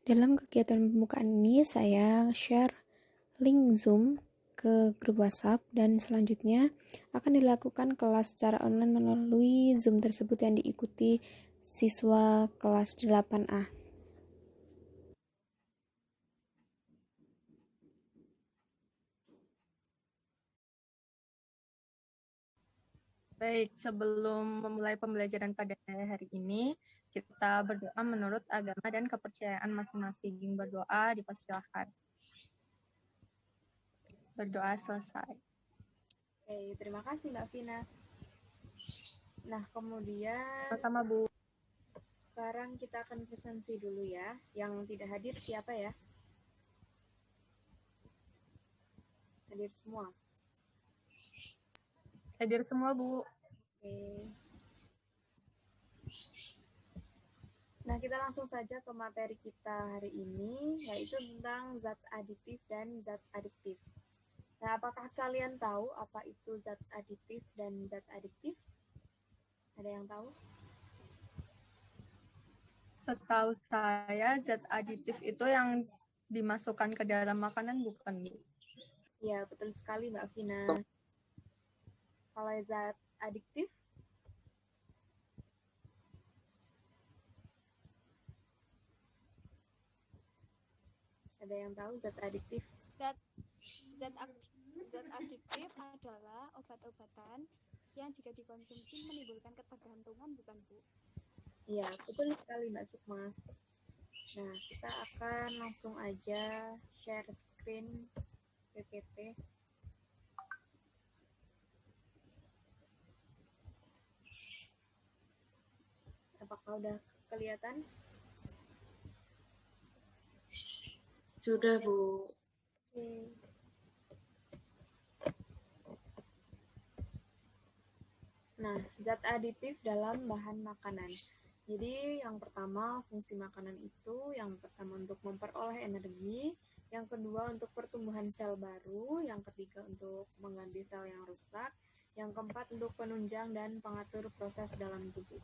Dalam kegiatan pembukaan ini, saya share link Zoom ke grup WhatsApp dan selanjutnya akan dilakukan kelas secara online melalui Zoom tersebut yang diikuti siswa kelas 8A. Baik, sebelum memulai pembelajaran pada hari ini, kita berdoa menurut agama dan kepercayaan masing-masing. Berdoa dipersilahkan. Berdoa selesai. Oke, terima kasih Mbak Vina. Nah, kemudian Sama-sama, Bu. sekarang kita akan presensi dulu ya. Yang tidak hadir siapa ya? Hadir semua. Hadir semua, Bu. Oke. Nah, kita langsung saja ke materi kita hari ini, yaitu tentang zat aditif dan zat adiktif. Nah, apakah kalian tahu apa itu zat aditif dan zat adiktif? Ada yang tahu? Setahu saya, zat aditif itu yang dimasukkan ke dalam makanan, bukan, Bu? Ya, betul sekali Mbak Vina. Kalau zat adiktif? Ada yang tahu zat adiktif? Zat adiktif adalah obat-obatan yang jika dikonsumsi menimbulkan ketergantungan, bukan, Bu? Iya, betul sekali Mbak Sukma. Nah, kita akan langsung aja share screen PPT. Apakah udah kelihatan? Sudah, Bu. Oke. Nah, zat aditif dalam bahan makanan. Jadi yang pertama fungsi makanan itu yang pertama untuk memperoleh energi, yang kedua untuk pertumbuhan sel baru, yang ketiga untuk mengganti sel yang rusak, yang keempat untuk penunjang dan pengatur proses dalam tubuh.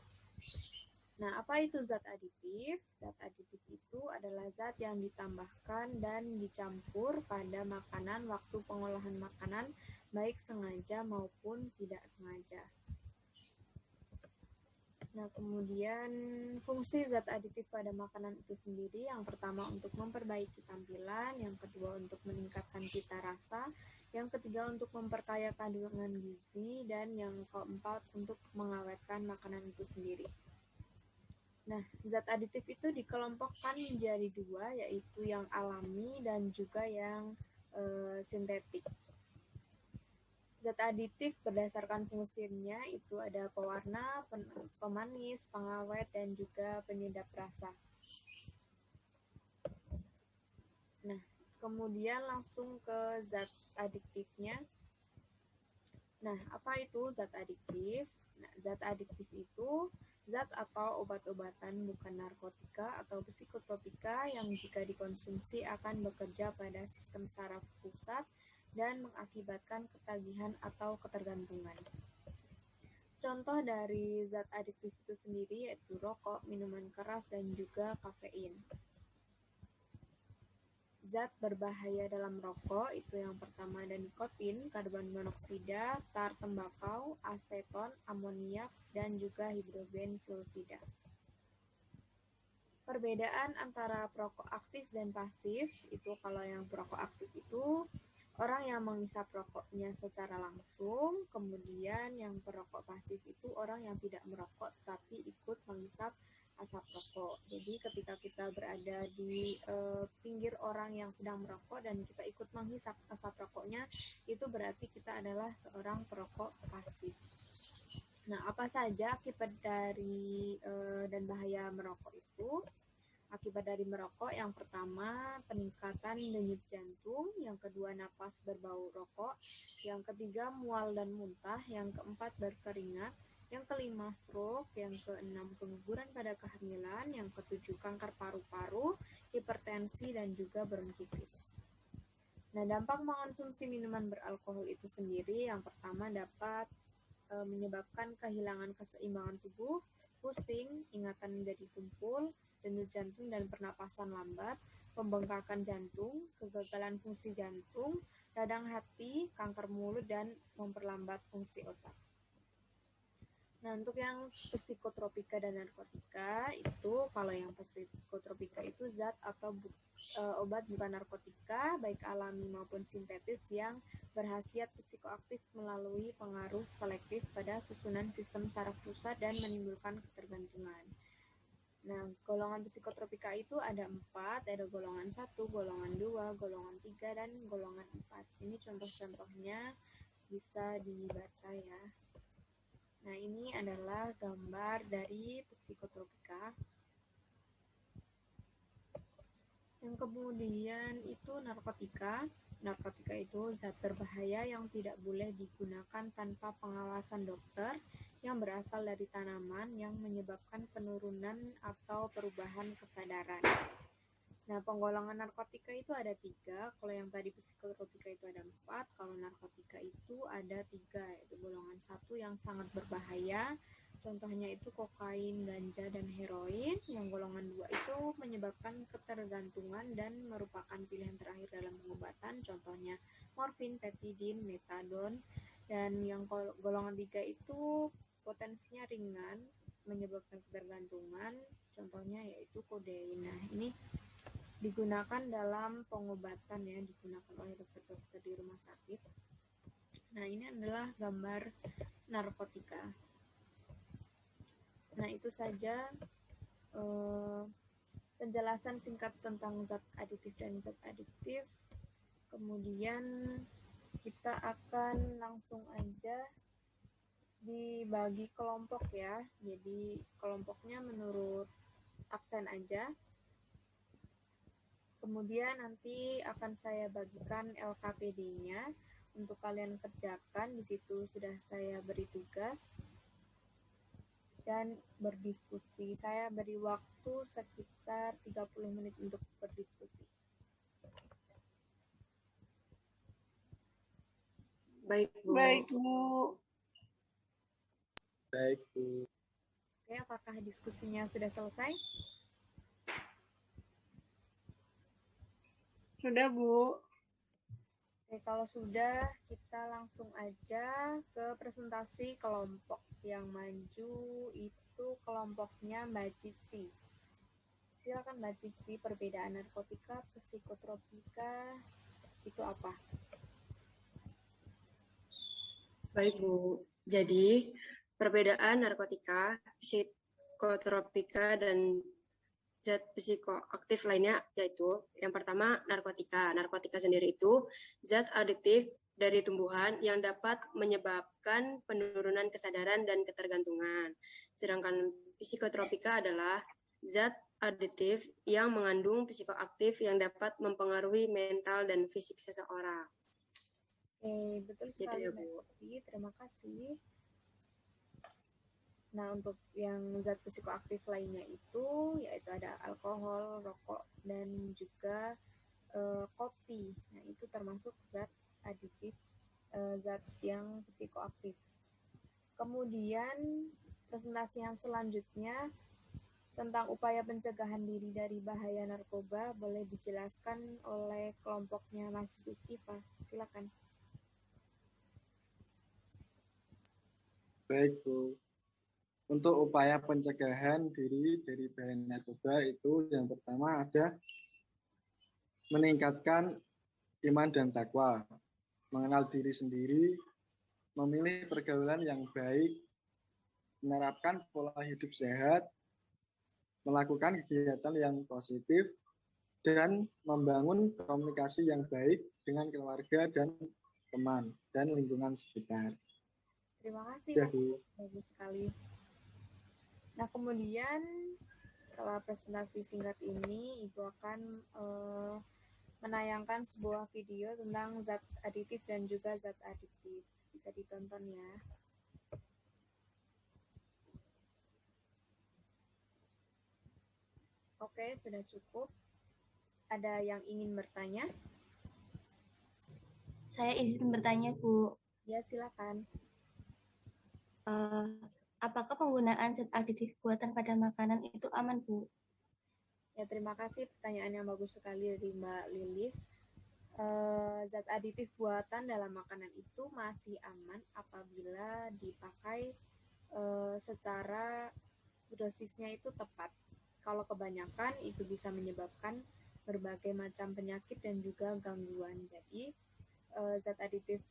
Nah, apa itu zat aditif? Zat aditif itu adalah zat yang ditambahkan dan dicampur pada makanan waktu pengolahan makanan, baik sengaja maupun tidak sengaja. Nah, kemudian fungsi zat aditif pada makanan itu sendiri, yang pertama untuk memperbaiki tampilan, yang kedua untuk meningkatkan cita rasa, yang ketiga untuk memperkaya kandungan gizi, dan yang keempat untuk mengawetkan makanan itu sendiri. Nah, zat aditif itu dikelompokkan menjadi dua, yaitu yang alami dan juga yang sintetik. Zat aditif berdasarkan fungsinya itu ada pewarna, pemanis, pengawet, dan juga penyedap rasa. Nah, kemudian langsung ke zat adiktifnya. Nah, apa itu zat adiktif? Nah, zat adiktif itu zat atau obat-obatan bukan narkotika atau psikotropika yang jika dikonsumsi akan bekerja pada sistem saraf pusat dan mengakibatkan ketagihan atau ketergantungan. Contoh dari zat adiktif itu sendiri yaitu rokok, minuman keras, dan juga kafein. Zat berbahaya dalam rokok itu yang pertama ada nikotin, karbon monoksida, tar tembakau, aseton, amoniak, dan juga hidrogen sulfida. Perbedaan antara perokok aktif dan pasif itu kalau yang perokok aktif itu orang yang menghisap rokoknya secara langsung, kemudian yang perokok pasif itu orang yang tidak merokok tapi ikut menghisap asap rokok. Jadi ketika kita berada di pinggir orang yang sedang merokok dan kita ikut menghisap asap rokoknya, itu berarti kita adalah seorang perokok pasif. Nah, apa saja akibat dari dan bahaya merokok itu? Akibat dari merokok yang pertama peningkatan denyut jantung, yang kedua napas berbau rokok, yang ketiga mual dan muntah, yang keempat berkeringat, yang kelima stroke, yang keenam keguguran pada kehamilan, yang ketujuh kanker paru-paru, hipertensi, dan juga bronkitis. Nah, dampak mengonsumsi minuman beralkohol itu sendiri yang pertama dapat menyebabkan kehilangan keseimbangan tubuh, pusing, ingatan menjadi tumpul, denyut jantung dan pernapasan lambat, pembengkakan jantung, kegagalan fungsi jantung, radang hati, kanker mulut, dan memperlambat fungsi otak. Nah, untuk yang psikotropika dan narkotika itu, kalau yang psikotropika itu zat atau obat bukan narkotika, baik alami maupun sintetis yang berkhasiat psikoaktif melalui pengaruh selektif pada susunan sistem saraf pusat dan menimbulkan ketergantungan. Nah, golongan psikotropika itu ada 4, ada golongan 1, golongan 2, golongan 3, dan golongan 4. Ini contoh-contohnya bisa dibaca ya. Nah, ini adalah gambar dari psikotropika. Yang kemudian itu narkotika. Narkotika itu zat berbahaya yang tidak boleh digunakan tanpa pengawasan dokter, yang berasal dari tanaman yang menyebabkan penurunan atau perubahan kesadaran. Nah, penggolongan narkotika itu ada 3. Kalau yang tadi psikotropika itu ada 4. Kalau narkotika itu ada 3, yaitu golongan 1 yang sangat berbahaya. Contohnya itu kokain, ganja, dan heroin. Yang golongan 2 itu menyebabkan ketergantungan dan merupakan pilihan terakhir dalam pengobatan. Contohnya morfin, petidin, metadon. Dan yang golongan 3 itu potensinya ringan, menyebabkan ketergantungan. Contohnya yaitu kodein. Nah, ini digunakan dalam pengobatan ya, digunakan oleh dokter-dokter di rumah sakit. Nah, ini adalah gambar narkotika. Nah, itu saja penjelasan singkat tentang zat aditif dan zat adiktif. Kemudian kita akan langsung aja dibagi kelompok ya. Jadi kelompoknya menurut absen aja. Kemudian nanti akan saya bagikan LKPD-nya untuk kalian kerjakan. Di situ sudah saya beri tugas dan berdiskusi. Saya beri waktu sekitar 30 menit untuk berdiskusi. Baik, Bu. Baik, Bu. Baik, Bu. Oke, apakah diskusinya sudah selesai? Sudah, Bu. Oke, kalau sudah, kita langsung aja ke presentasi kelompok. Yang maju itu kelompoknya Mbak Cici. Silakan Mbak Cici, perbedaan narkotika, psikotropika, itu apa? Baik, Bu. Jadi, perbedaan narkotika, psikotropika, dan zat psikoaktif lainnya yaitu yang pertama narkotika. Narkotika sendiri itu zat adiktif dari tumbuhan yang dapat menyebabkan penurunan kesadaran dan ketergantungan. Sedangkan psikotropika adalah zat aditif yang mengandung psikoaktif yang dapat mempengaruhi mental dan fisik seseorang. Oke, betul sekali Gitu ya, Mbak Bu. Cici, terima kasih. Nah, untuk yang zat psikoaktif lainnya itu yaitu ada alkohol, rokok, dan juga kopi. Nah, itu termasuk zat aditif, zat yang psikoaktif. Kemudian presentasi yang selanjutnya tentang upaya pencegahan diri dari bahaya narkoba boleh dijelaskan oleh kelompoknya Mas Gusifa. Silakan. Baik, Bu. Untuk upaya pencegahan diri dari bahaya narkoba itu yang pertama ada meningkatkan iman dan takwa, mengenal diri sendiri, memilih pergaulan yang baik, menerapkan pola hidup sehat, melakukan kegiatan yang positif, dan membangun komunikasi yang baik dengan keluarga dan teman dan lingkungan sekitar. Terima kasih, Ya, Mas. Bu. Bagus sekali. Nah, kemudian setelah presentasi singkat ini, Ibu akan menayangkan sebuah video tentang zat aditif dan juga zat adiktif. Bisa ditonton ya. Oke, sudah cukup. Ada yang ingin bertanya? Saya izin bertanya, Bu. Ya, silakan. Apakah penggunaan zat aditif buatan pada makanan itu aman, Bu? Ya, terima kasih, pertanyaan yang bagus sekali dari Mbak Lilis. Zat aditif buatan dalam makanan itu masih aman apabila dipakai secara dosisnya itu tepat. Kalau kebanyakan itu bisa menyebabkan berbagai macam penyakit dan juga gangguan. Jadi zat aditif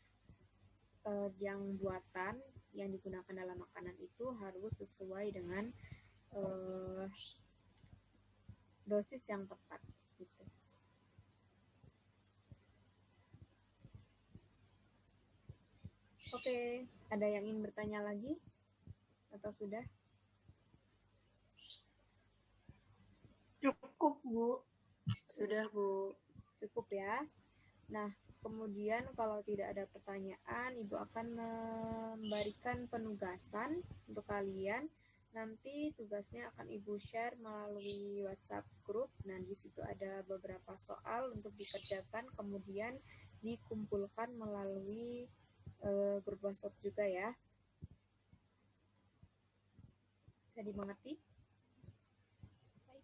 yang buatan yang digunakan dalam makanan itu harus sesuai dengan dosis yang tepat gitu. Oke, ada yang ingin bertanya lagi atau sudah? Cukup, Bu. Sudah, Bu. Cukup ya. Nah, kemudian kalau tidak ada pertanyaan, Ibu akan memberikan penugasan untuk kalian. Nanti tugasnya akan Ibu share melalui WhatsApp group. Nah, di situ ada beberapa soal untuk dikerjakan, kemudian dikumpulkan melalui grup WhatsApp juga ya. Bisa dimengerti?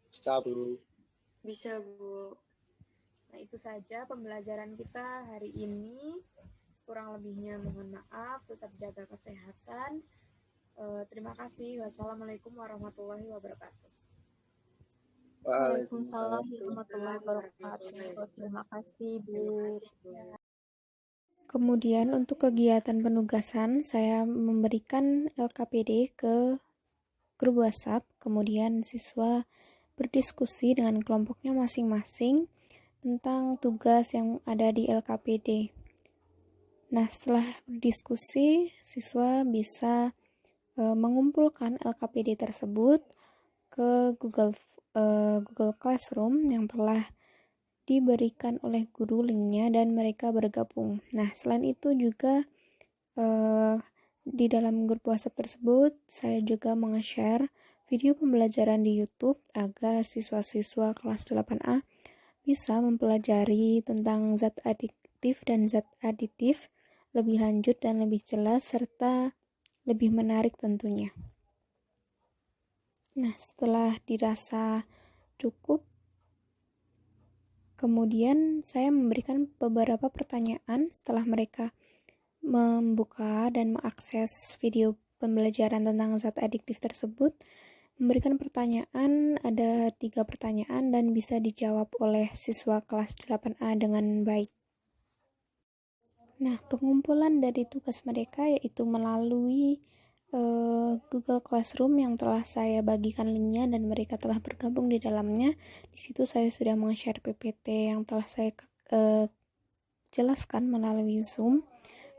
Bisa, Bu. Bisa, Bu. Nah, itu saja pembelajaran kita hari ini. Kurang lebihnya mohon maaf, tetap jaga kesehatan. Terima kasih. Wassalamualaikum warahmatullahi wabarakatuh. Waalaikumsalam warahmatullahi wabarakatuh. Terima kasih, Bu. Kemudian untuk kegiatan penugasan, saya memberikan LKPD ke grup WhatsApp, kemudian siswa berdiskusi dengan kelompoknya masing-masing tentang tugas yang ada di LKPD. Nah, setelah berdiskusi, siswa bisa mengumpulkan LKPD tersebut ke Google Classroom yang telah diberikan oleh guru linknya dan mereka bergabung. Nah, selain itu juga di dalam grup WhatsApp tersebut saya juga meng-share video pembelajaran di YouTube agar siswa-siswa kelas 8A bisa mempelajari tentang zat adiktif dan zat aditif lebih lanjut dan lebih jelas serta lebih menarik tentunya. Nah, setelah dirasa cukup, kemudian saya memberikan beberapa pertanyaan setelah mereka membuka dan mengakses video pembelajaran tentang zat adiktif tersebut. Memberikan pertanyaan, ada 3 pertanyaan dan bisa dijawab oleh siswa kelas 8A dengan baik. Nah, pengumpulan dari tugas mereka yaitu melalui Google Classroom yang telah saya bagikan linknya dan mereka telah bergabung di dalamnya. Di situ saya sudah meng-share PPT yang telah saya jelaskan melalui Zoom.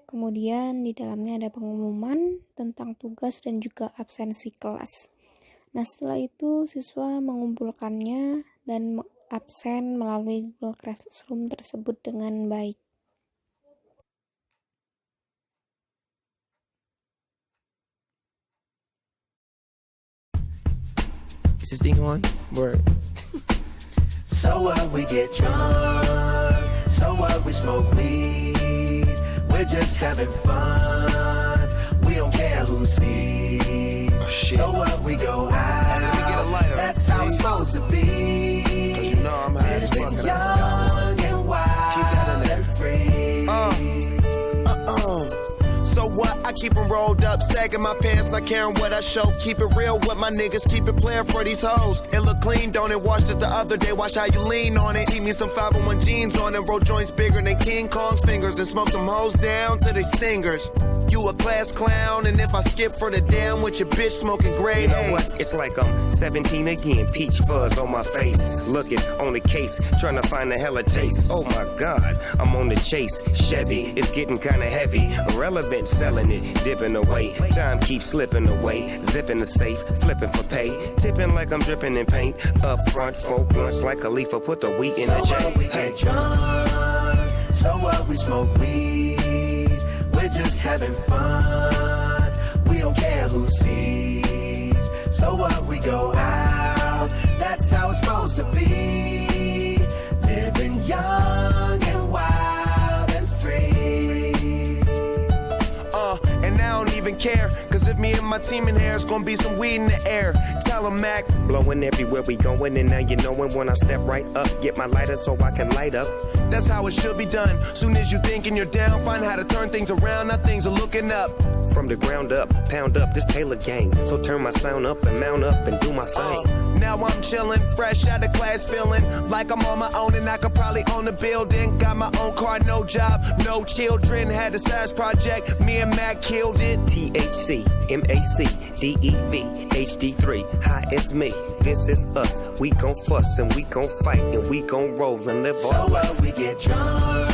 Kemudian di dalamnya ada pengumuman tentang tugas dan juga absensi kelas. Nah, setelah itu siswa mengumpulkannya dan absen melalui Google Classroom tersebut dengan baik. Is this thing on? Word. So what, we get drunk. So what, we smoke weed. We're just having fun. We don't care who sees. So what, we go out. Let me get a lighter, That's how it's please. supposed to be. 'Cause you know I'm high as fuck Living and I forgot young and Keep that in wild there. and free. So what? I keep them rolled up, sagging my pants, not caring what I show. Keep it real with my niggas, keep it playing for these hoes. It look clean, don't it? Washed it the other day, watch how you lean on it. Eat me some 501 jeans on it, roll joints bigger than King Kong's fingers, and smoke them hoes down to they stingers. You a class clown, and if I skip for the damn with your bitch smoking grade You know A. what? It's like I'm 17 again, peach fuzz on my face. Looking on the case, trying to find a hella taste. Oh my God, I'm on the chase. Chevy, it's getting kinda heavy. Irrelevant, selling it, dipping away. Time keeps slipping away. Zipping the safe, flipping for pay. Tipping like I'm dripping in paint. Up front, 4 blunts like a leaf, put the wheat in So the J. what, we get drunk. So what, we smoke weed. We're just having fun. We don't care who sees. So what, we go out. That's how it's supposed to be. Living young and wild and free. And I don't even care. Cause if me and my team in here, it's gonna be some weed in the air. Tell 'em, Mac. Blowing everywhere we going, and now you knowin' when I step right up. Get my lighter so I can light up. That's how it should be done. Soon as you thinking you're down, find how to turn things around. Now things are looking up. From the ground up, pound up this Taylor gang. So turn my sound up and mount up and do my thing. Now I'm chillin', fresh out of class, feeling like I'm on my own and I could probably own a building. Got my own car, no job, no children. Had a size project, me and Mac killed it. THC, MAC, DEV, HD3, hi, it's me. This is us. We gon' fuss and we gon' fight and we gon' roll and live So on. what, we get drunk,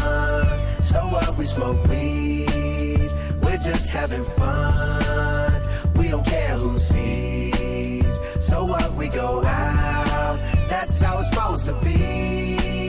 so what, we smoke weed, we're just having fun, we don't care who sees. So what, we go out, that's how it's supposed to be.